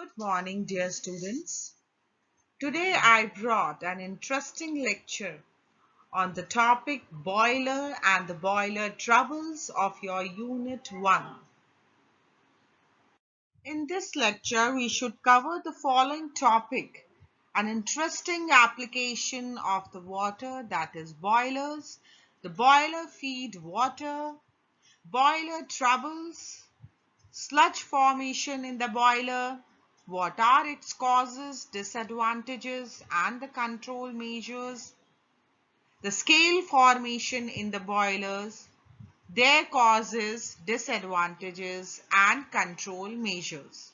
Good morning, dear students. Today I brought an interesting lecture on the topic boiler and the boiler troubles of your Unit 1. In this lecture, we should cover the following topic: an interesting application of the water, that is boilers, the boiler feed water, boiler troubles, sludge formation in the boiler, what are its causes, disadvantages, and the control measures, the scale formation in the boilers, their causes, disadvantages, and control measures.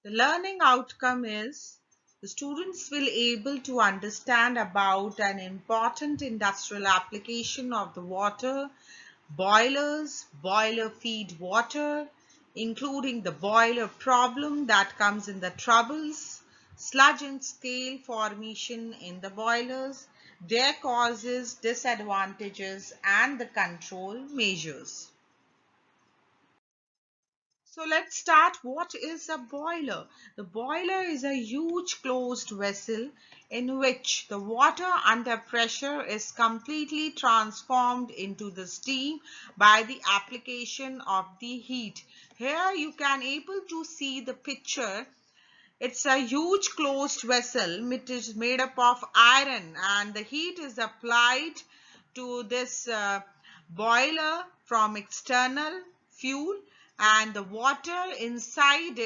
The learning outcome is the students will able to understand about an important industrial application of the water, boilers, boiler feed water, including the boiler problem that comes in the troubles, sludge and scale formation in the boilers, their causes, disadvantages, and the control measures. So let's start. What is a boiler? The boiler is a huge closed vessel in which the water under pressure is completely transformed into the steam by the application of the heat. Here you can able to see the picture. It's a huge closed vessel which is made up of iron, and the heat is applied to this boiler from external fuel, and the water inside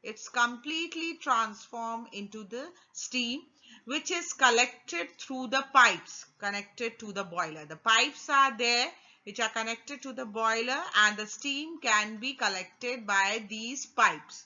it's completely transformed into the steam, which is collected through the pipes connected to the boiler. The pipes are there which are connected to the boiler, and the steam can be collected by these pipes.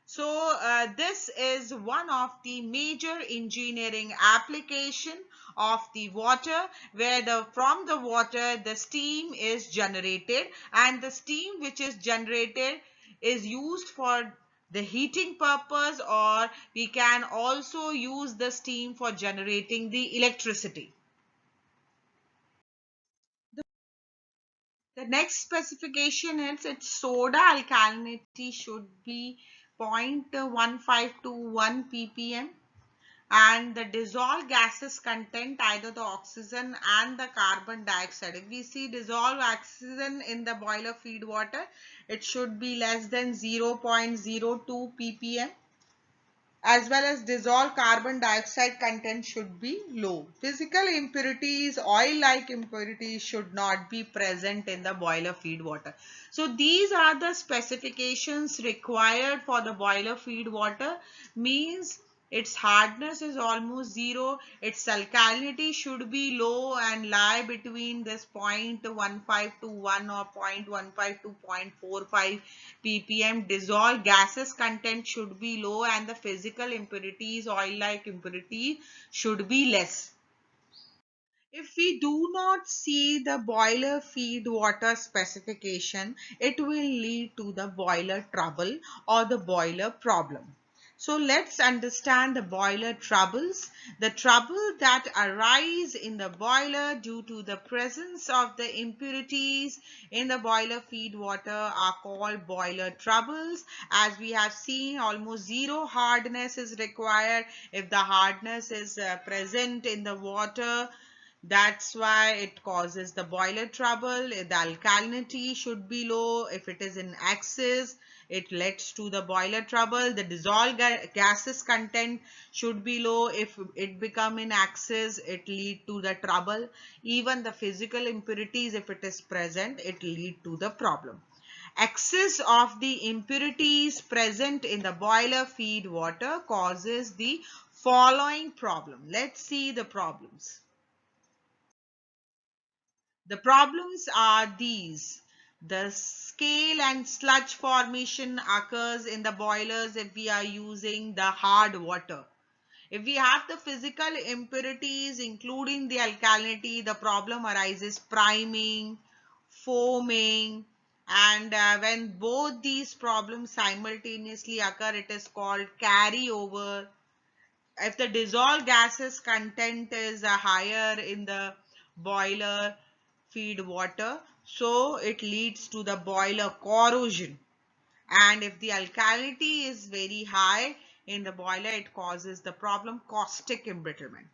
So this is one of the major engineering application of the water, where from the water the steam is generated, and the steam which is generated is used for the heating purpose, or we can also use the steam for generating the electricity. The next specification is its soda alkalinity should be 0.15 to 1 ppm, and the dissolved gases content either the oxygen and the carbon dioxide. If we see dissolved oxygen in the boiler feed water, it should be less than 0.02 ppm, as well as dissolved carbon dioxide content should be low. Physical impurities, oil-like impurities should not be present in the boiler feed water. So these are the specifications required for the boiler feed water. Means its hardness is almost zero, its alkalinity should be low and lie between this 0.15 to 1 or 0.15 to 0.45 ppm. Dissolved gases content should be low, and the physical impurities, oil-like impurity, should be less. If we do not see the boiler feed water specification, it will lead to the boiler trouble or the boiler problem. So let's understand the boiler troubles. The trouble that arise in the boiler due to the presence of the impurities in the boiler feed water are called boiler troubles. As we have seen, almost zero hardness is required. If the hardness is present in the water, that's why it causes the boiler trouble. The alkalinity should be low. If it is in excess, it leads to the boiler trouble. The dissolved gases content should be low. If it become in excess, it lead to the trouble. Even the physical impurities, if it is present, it lead to the problem. Excess of the impurities present in the boiler feed water causes the following problem. Let's see the problems. The problems are these. The scale and sludge formation occurs in the boilers if we are using the hard water. If we have the physical impurities including the alkalinity, the problem arises priming, foaming, and when both these problems simultaneously occur, it is called carryover. If the dissolved gases content is higher in the boiler feed water, so it leads to the boiler corrosion. And if the alkalinity is very high in the boiler, it causes the problem caustic embrittlement.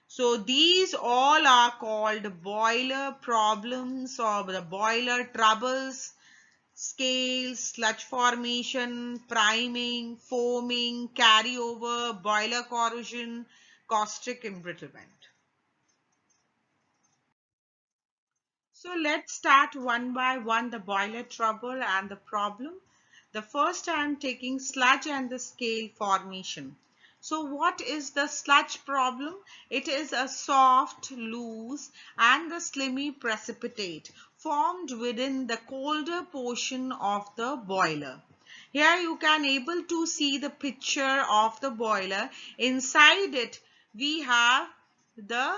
So these all are called boiler problems or the boiler troubles: scales, sludge formation, priming, foaming, carryover, boiler corrosion, caustic embrittlement. So let's start one by one the boiler trouble and the problem. The first I am taking sludge and the scale formation. So what is the sludge problem? It is a soft, loose and the slimy precipitate formed within the colder portion of the boiler. Here you can able to see the picture of the boiler. Inside it we have the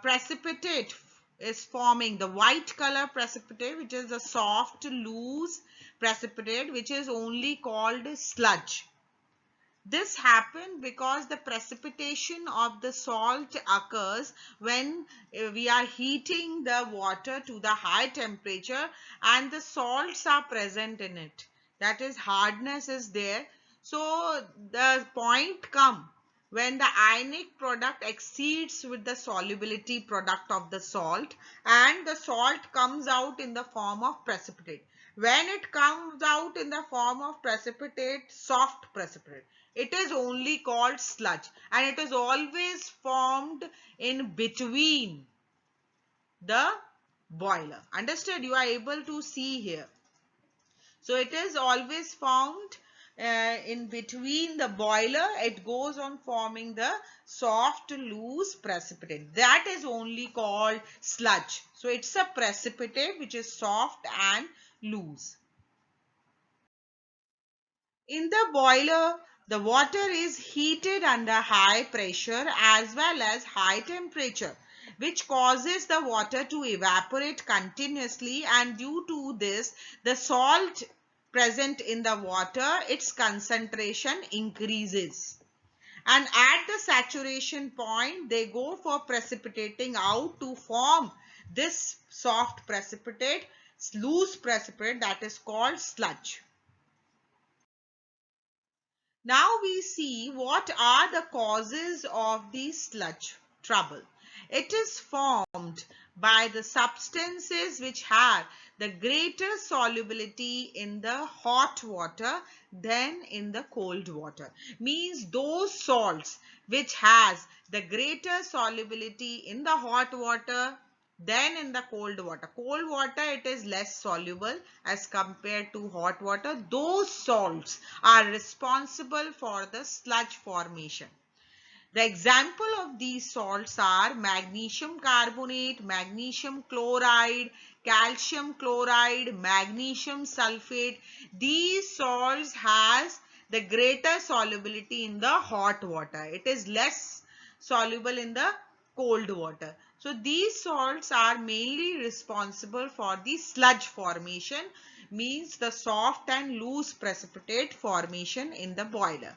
precipitate is forming, the white color precipitate, which is a soft loose precipitate, which is only called sludge. This happened because the precipitation of the salt occurs when we are heating the water to the high temperature and the salts are present in it. That is, hardness is there. So the point come when the ionic product exceeds with the solubility product of the salt and the salt comes out in the form of precipitate. When it comes out in the form of precipitate, soft precipitate, it is only called sludge and it is always formed in between the boiler. Understood? You are able to see here. So it is always found in between the boiler. It goes on forming the soft loose precipitate. That is only called sludge. So it's a precipitate which is soft and loose. In the boiler, the water is heated under high pressure as well as high temperature, which causes the water to evaporate continuously, and due to this, the salt present in the water, its concentration increases. And at the saturation point, they go for precipitating out to form this soft precipitate, loose precipitate, that is called sludge. Now we see what are the causes of the sludge trouble. It is formed by the substances which have the greater solubility in the hot water than in the cold water. Means those salts which has the greater solubility in the hot water then in the cold water. Cold water, it is less soluble as compared to hot water. Those salts are responsible for the sludge formation. The example of these salts are magnesium carbonate, magnesium chloride, calcium chloride, magnesium sulfate. These salts has the greater solubility in the hot water. It is less soluble in the cold water. So these salts are mainly responsible for the sludge formation, means the soft and loose precipitate formation in the boiler.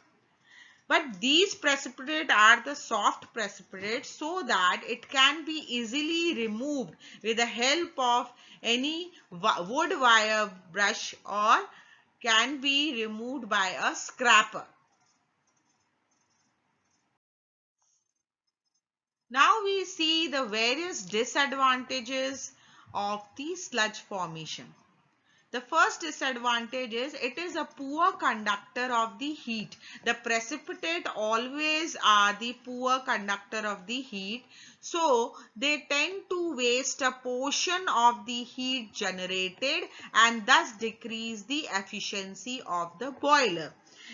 But these precipitate are the soft precipitate so that it can be easily removed with the help of any wood wire brush or can be removed by a scraper. Now we see the various disadvantages of the sludge formation. The first disadvantage is it is a poor conductor of the heat. The precipitate always are the poor conductor of the heat. So they tend to waste a portion of the heat generated and thus decrease the efficiency of the boiler.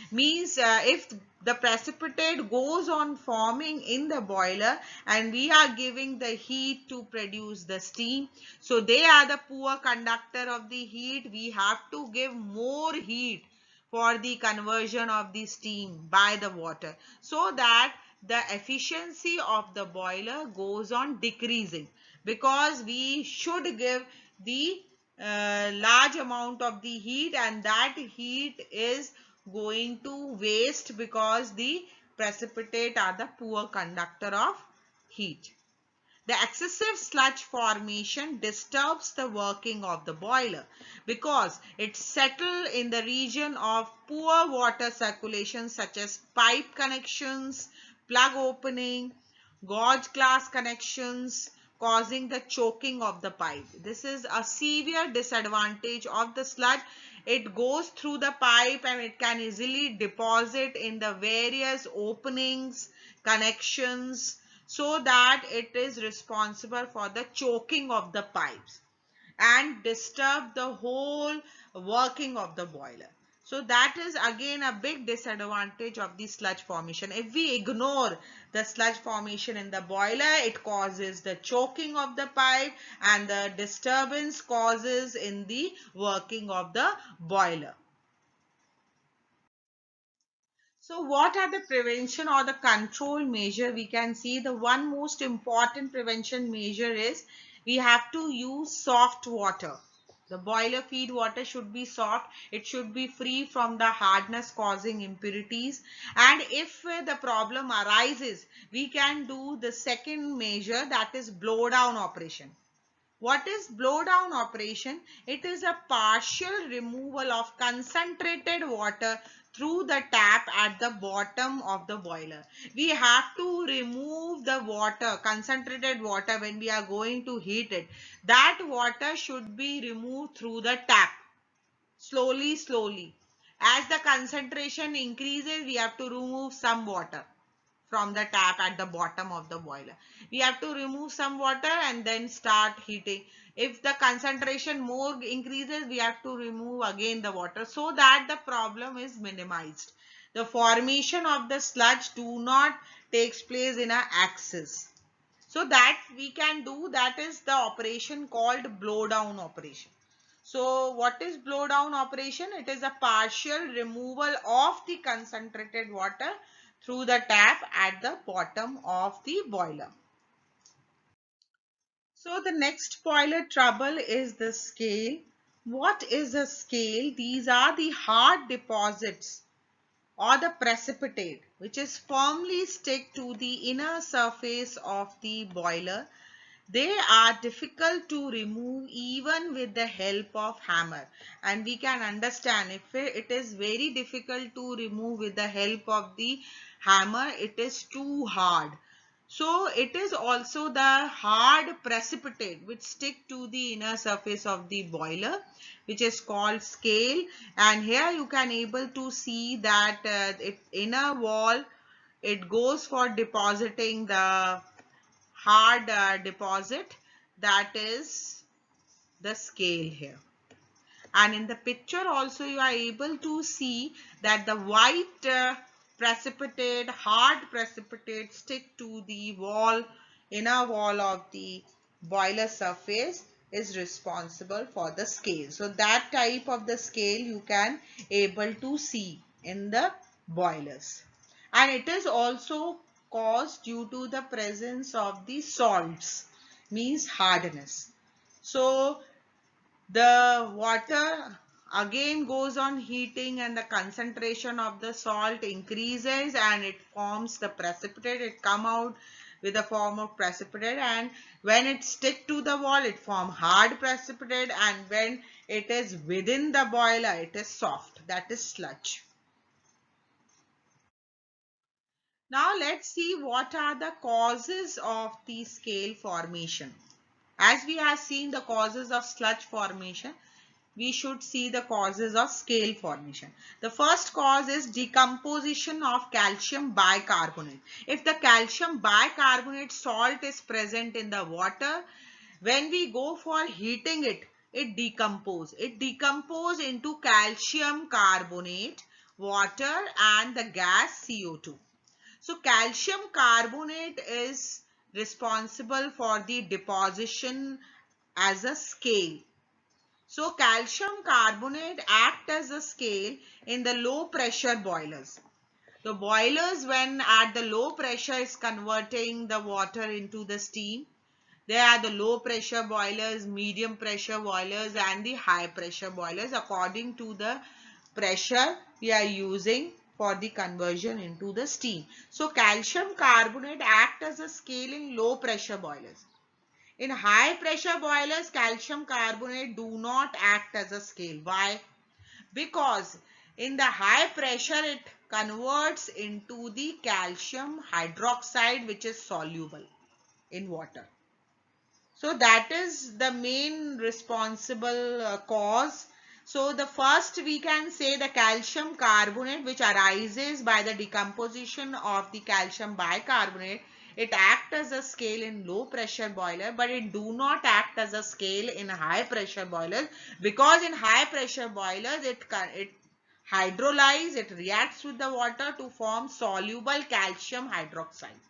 Means if the precipitate goes on forming in the boiler and we are giving the heat to produce the steam, so they are the poor conductor of the heat. We have to give more heat for the conversion of the steam by the water so that the efficiency of the boiler goes on decreasing, because we should give the large amount of the heat and that heat is going to waste because the precipitate are the poor conductor of heat. The excessive sludge formation disturbs the working of the boiler because it settles in the region of poor water circulation such as pipe connections, plug opening, gauge glass connections, causing the choking of the pipe. This is a severe disadvantage of the sludge. It goes through the pipe and it can easily deposit in the various openings, connections, so that it is responsible for the choking of the pipes and disturb the whole working of the boiler. So that is again a big disadvantage of the sludge formation. If we ignore the sludge formation in the boiler, it causes the choking of the pipe and the disturbance causes in the working of the boiler. So what are the prevention or the control measure? We can see the one most important prevention measure is we have to use soft water. The boiler feed water should be soft. It should be free from the hardness causing impurities. And if the problem arises, we can do the second measure, that is blow down operation. What is blow down operation? It is a partial removal of concentrated water through the tap at the bottom of the boiler. We have to remove the water, concentrated water, when we are going to heat it. That water should be removed through the tap. Slowly. As the concentration increases, we have to remove some water from the tap at the bottom of the boiler. We have to remove some water and then start heating. If the concentration more increases, we have to remove again the water so that the problem is minimized. The formation of the sludge do not takes place in an axis. So that we can do, that is the operation called blow down operation. So what is blow down operation? It is a partial removal of the concentrated water through the tap at the bottom of the boiler. So the next boiler trouble is the scale. What is a scale? These are the hard deposits or the precipitate which is firmly stick to the inner surface of the boiler. They are difficult to remove even with the help of hammer, and we can understand if it is very difficult to remove with the help of the hammer, it is too hard. So it is also the hard precipitate which stick to the inner surface of the boiler, which is called scale. And here you can able to see that inner wall, it goes for depositing the hard deposit, that is the scale here. And in the picture also you are able to see that the white precipitate, hard precipitate stick to the wall, inner wall of the boiler surface is responsible for the scale. So that type of the scale you can able to see in the boilers. And it is also caused due to the presence of the salts, means hardness. So the water again goes on heating and the concentration of the salt increases and it forms the precipitate. It come out with a form of precipitate, and when it stick to the wall it form hard precipitate, and when it is within the boiler it is soft, that is sludge. Now let's see what are the causes of the scale formation. As we have seen the causes of sludge formation, we should see the causes of scale formation. The first cause is decomposition of calcium bicarbonate. If the calcium bicarbonate salt is present in the water, when we go for heating it, it decomposes. It decomposes into calcium carbonate, water and the gas CO2. So calcium carbonate is responsible for the deposition as a scale. So calcium carbonate act as a scale in the low pressure boilers. The boilers, when at the low pressure is converting the water into the steam. There are the low pressure boilers, medium pressure boilers and the high pressure boilers according to the pressure we are using for the conversion into the steam. So calcium carbonate act as a scale in low pressure boilers. In high pressure boilers, calcium carbonate do not act as a scale. Why? Because in the high pressure it converts into the calcium hydroxide, which is soluble in water. So that is the main responsible cause. So the first we can say the calcium carbonate, which arises by the decomposition of the calcium bicarbonate. It acts as a scale in low pressure boiler, but it do not act as a scale in high pressure boilers, because in high pressure boilers it hydrolyze, it reacts with the water to form soluble calcium hydroxide.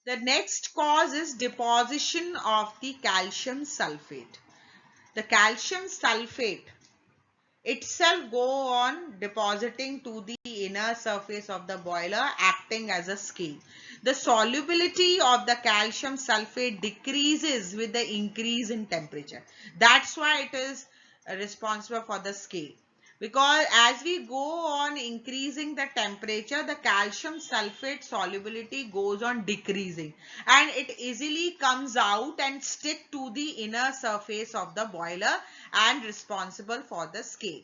The next cause is deposition of the calcium sulfate. The calcium sulfate itself go on depositing to the inner surface of the boiler, acting as a scale. The solubility of the calcium sulfate decreases with the increase in temperature. That's why it is responsible for the scale. Because as we go on increasing the temperature, the calcium sulfate solubility goes on decreasing, and it easily comes out and stick to the inner surface of the boiler and responsible for the scale.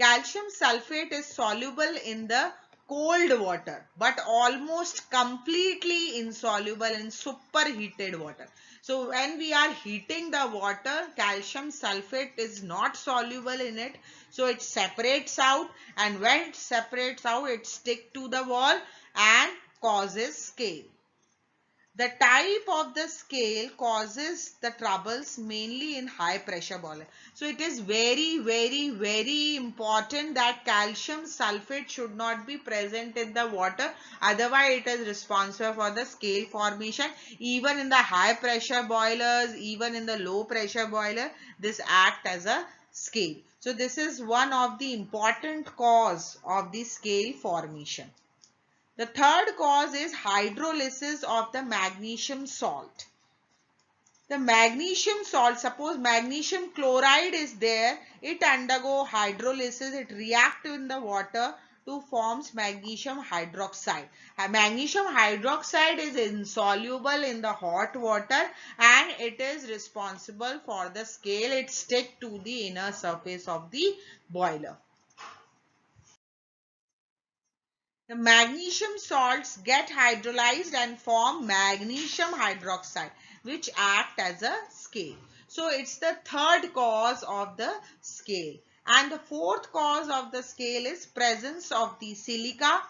Calcium sulfate is soluble in the cold water, but almost completely insoluble in superheated water. So when we are heating the water, calcium sulfate is not soluble in it. So it separates out, and when it separates out, it sticks to the wall and causes scale. The type of the scale causes the troubles mainly in high pressure boiler. So it is very important that calcium sulfate should not be present in the water. Otherwise it is responsible for the scale formation. Even in the high pressure boilers, even in the low pressure boiler, this act as a scale. So this is one of the important cause of the scale formation. The third cause is hydrolysis of the magnesium salt. The magnesium salt, suppose magnesium chloride is there, it undergo hydrolysis, it reacts in the water to forms magnesium hydroxide. Magnesium hydroxide is insoluble in the hot water and it is responsible for the scale. It sticks to the inner surface of the boiler. The magnesium salts get hydrolyzed and form magnesium hydroxide, which act as a scale. So it's the third cause of the scale. And the fourth cause of the scale is presence of the silica.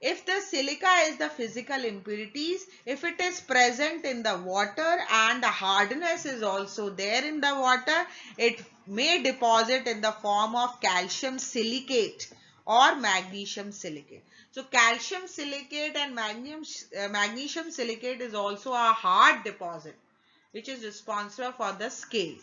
If the silica is the physical impurities, if it is present in the water and the hardness is also there in the water, it may deposit in the form of calcium silicate or magnesium silicate. So calcium silicate and magnesium silicate is also a hard deposit, which is responsible for the scale.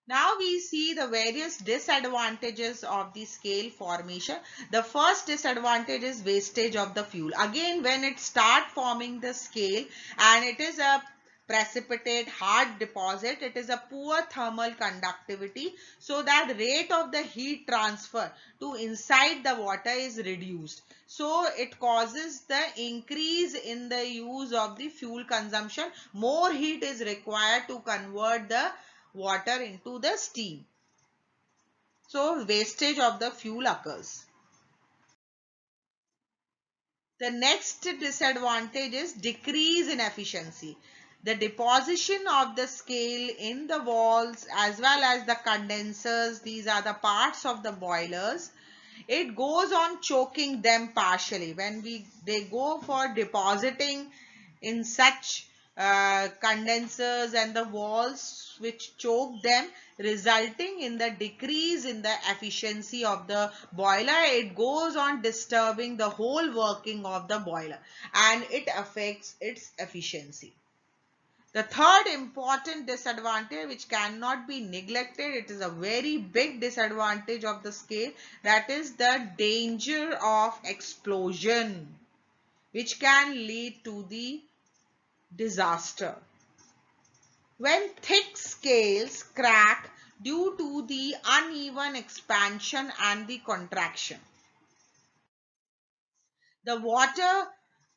Now we see the various disadvantages of the scale formation. The first disadvantage is wastage of the fuel. Again, when it starts forming the scale and it is a precipitate hard deposit, it is a poor thermal conductivity, so that rate of the heat transfer to inside the water is reduced. So it causes the increase in the use of the fuel consumption. More heat is required to convert the water into the steam. So wastage of the fuel occurs. The next disadvantage is decrease in efficiency. The deposition of the scale in the walls as well as the condensers, these are the parts of the boilers. It goes on choking them partially. When they go for depositing in such condensers and the walls which choke them, resulting in the decrease in the efficiency of the boiler. It goes on disturbing the whole working of the boiler and it affects its efficiency. The third important disadvantage which cannot be neglected, it is a very big disadvantage of the scale, that is the danger of explosion, which can lead to the disaster. When thick scales crack due to the uneven expansion and the contraction, The water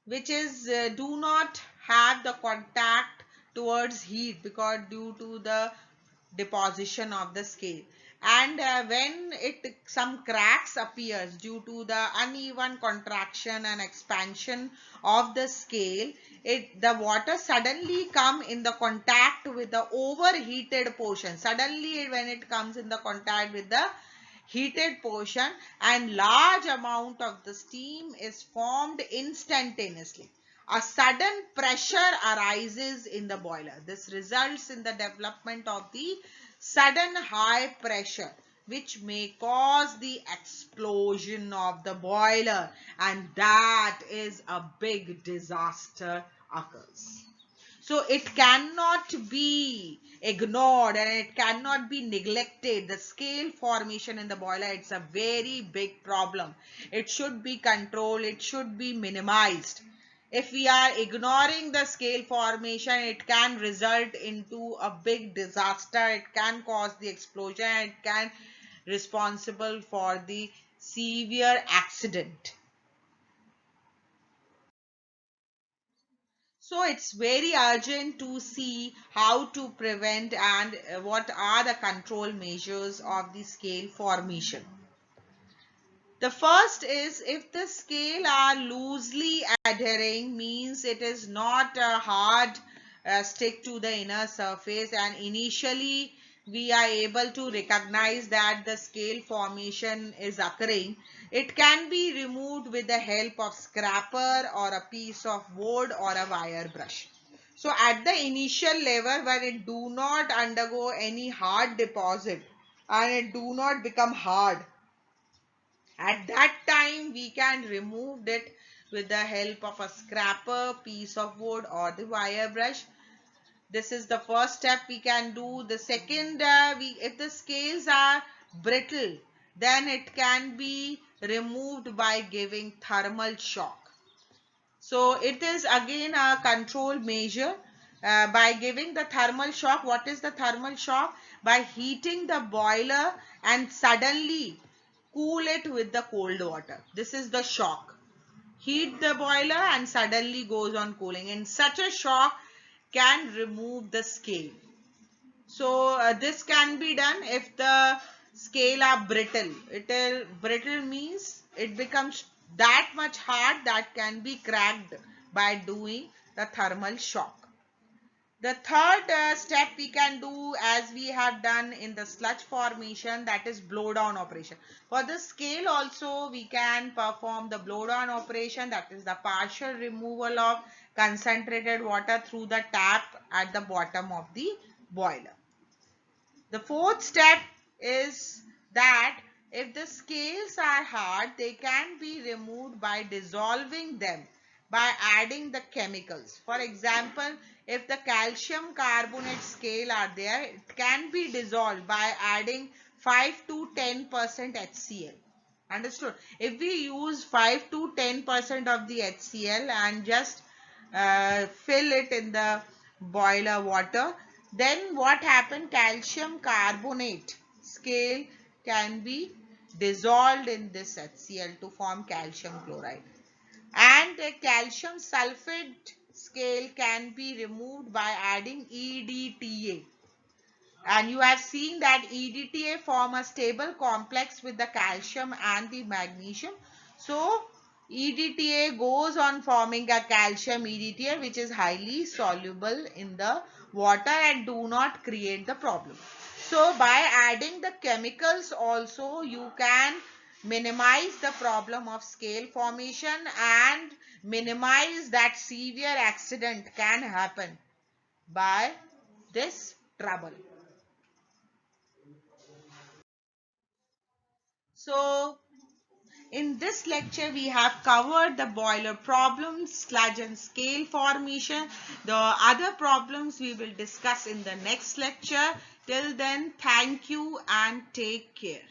which is do not have the contact towards heat because due to the deposition of the scale, and when it some cracks appears due to the uneven contraction and expansion of the scale, the water suddenly come in the contact with the overheated portion. Suddenly when it comes in the contact with the heated portion, and large amount of the steam is formed instantaneously. A sudden pressure arises in the boiler. This results in the development of the sudden high pressure, which may cause the explosion of the boiler, and that is a big disaster occurs. So it cannot be ignored and it cannot be neglected. The scale formation in the boiler, it's a very big problem. It should be controlled. It should be minimized. If we are ignoring the scale formation, it can result into a big disaster. It can cause the explosion. It can responsible for the severe accident. So it's very urgent to see how to prevent and what are the control measures of the scale formation. The first is, if the scale are loosely adhering, means it is not a hard stick to the inner surface, and initially we are able to recognize that the scale formation is occurring. It can be removed with the help of scraper or a piece of wood or a wire brush. So at the initial level, when it do not undergo any hard deposit and it do not become hard, at that time we can remove it with the help of a scraper, piece of wood or the wire brush. This is the first step we can do. The second, if the scales are brittle, then it can be removed by giving thermal shock. So it is again a control measure by giving the thermal shock. What is the thermal shock? By heating the boiler and suddenly cool it with the cold water. This is the shock. Heat the boiler and suddenly goes on cooling. And such a shock can remove the scale. So this can be done if the scale are brittle. Brittle means it becomes that much hard that can be cracked by doing the thermal shock. The third step we can do, as we have done in the sludge formation, that is blow down operation. For the scale also we can perform the blow down operation, that is the partial removal of concentrated water through the tap at the bottom of the boiler. The fourth step is that if the scales are hard, they can be removed by dissolving them by adding the chemicals. For example, if the calcium carbonate scale are there, it can be dissolved by adding 5 to 10% HCl. Understood? If we use 5 to 10% of the HCl and just fill it in the boiler water, then what happened? Calcium carbonate scale can be dissolved in this HCl to form calcium chloride, and the calcium sulfate scale can be removed by adding EDTA. And you have seen that EDTA form a stable complex with the calcium and the magnesium. So EDTA goes on forming a calcium EDTA which is highly soluble in the water and do not create the problem. So by adding the chemicals also, you can minimize the problem of scale formation and minimize that severe accident can happen by this trouble. So in this lecture, we have covered the boiler problems, sludge and scale formation. The other problems we will discuss in the next lecture. Till then, thank you and take care.